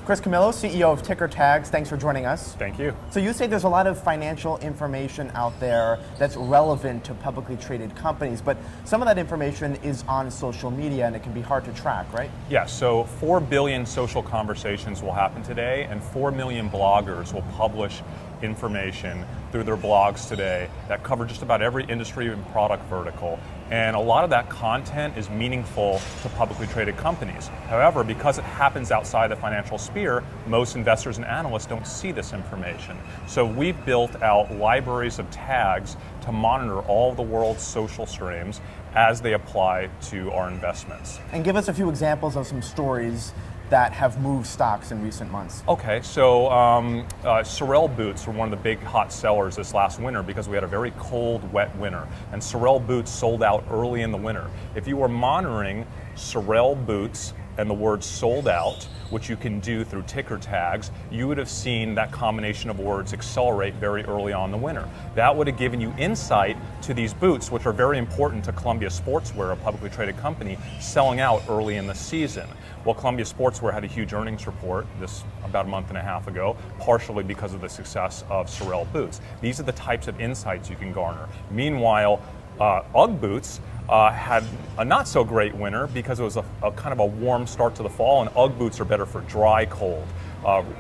Chris Camillo, CEO of TickerTags, thanks for joining us. Thank you. So you say there's a lot of financial information out there that's relevant to publicly traded companies, but some of that information is on social media and it can be hard to track, right? Yes, so 4 billion social conversations will happen today, and 4 million bloggers will publish information through their blogs today that cover just about every industry and product vertical. And a lot of that content is meaningful to publicly traded companies. However, because it happens outside the financial sphere, most investors and analysts don't see this information. So we've built out libraries of tags to monitor all of the world's social streams as they apply to our investments. And give us a few examples of some stories that have moved stocks in recent months. Okay, so Sorel boots were one of the big hot sellers this last winter because we had a very cold, wet winter. And Sorel boots sold out early in the winter. If you were monitoring Sorel boots and the word sold out, which you can do through TickerTags, you would have seen that combination of words accelerate very early on in the winter. That would have given you insight to these boots, which are very important to Columbia Sportswear, a publicly traded company, selling out early in the season. Well, Columbia Sportswear had a huge earnings report this about a month and a half ago, partially because of the success of Sorel boots. These are the types of insights you can garner. Meanwhile, UGG boots had a not so great winter because it was a kind of a warm start to the fall, and UGG boots are better for dry cold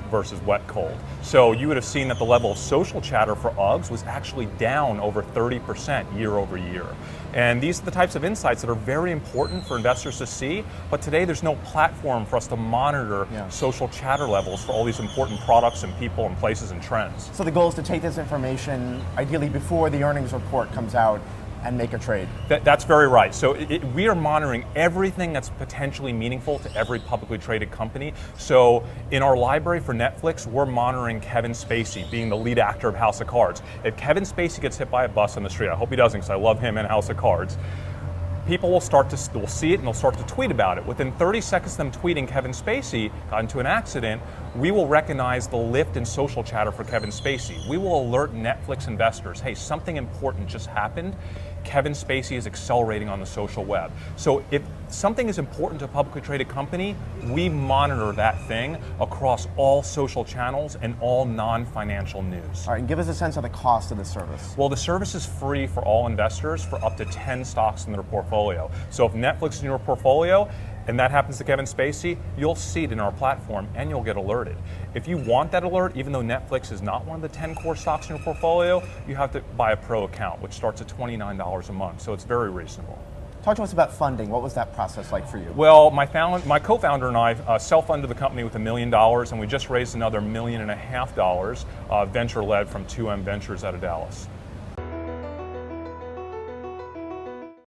versus wet cold. So you would have seen that the level of social chatter for UGGs was actually down over 30% year over year. And these are the types of insights that are very important for investors to see, but today there's no platform for us to monitor social chatter levels for all these important products and people and places and trends. So the goal is to take this information, ideally before the earnings report comes out, and make a trade. That's very right. So we are monitoring everything that's potentially meaningful to every publicly traded company. So in our library for Netflix, we're monitoring Kevin Spacey, being the lead actor of House of Cards. If Kevin Spacey gets hit by a bus on the street, I hope he doesn't because I love him and House of Cards, people will see it and they'll start to tweet about it. Within 30 seconds of them tweeting Kevin Spacey got into an accident, we will recognize the lift in social chatter for Kevin Spacey. We will alert Netflix investors, hey, something important just happened. Kevin Spacey is accelerating on the social web. So if something is important to a publicly traded company, we monitor that thing across all social channels and all non-financial news. All right, and give us a sense of the cost of the service. Well, the service is free for all investors for up to 10 stocks in their portfolio. So if Netflix is in your portfolio, and that happens to Kevin Spacey, you'll see it in our platform and you'll get alerted. If you want that alert, even though Netflix is not one of the 10 core stocks in your portfolio, you have to buy a pro account, which starts at $29 a month, so it's very reasonable. Talk to us about funding. What was that process like for you? Well, my co-founder and I self-funded the company with $1 million, and we just raised another $1.5 million venture-led from 2M Ventures out of Dallas.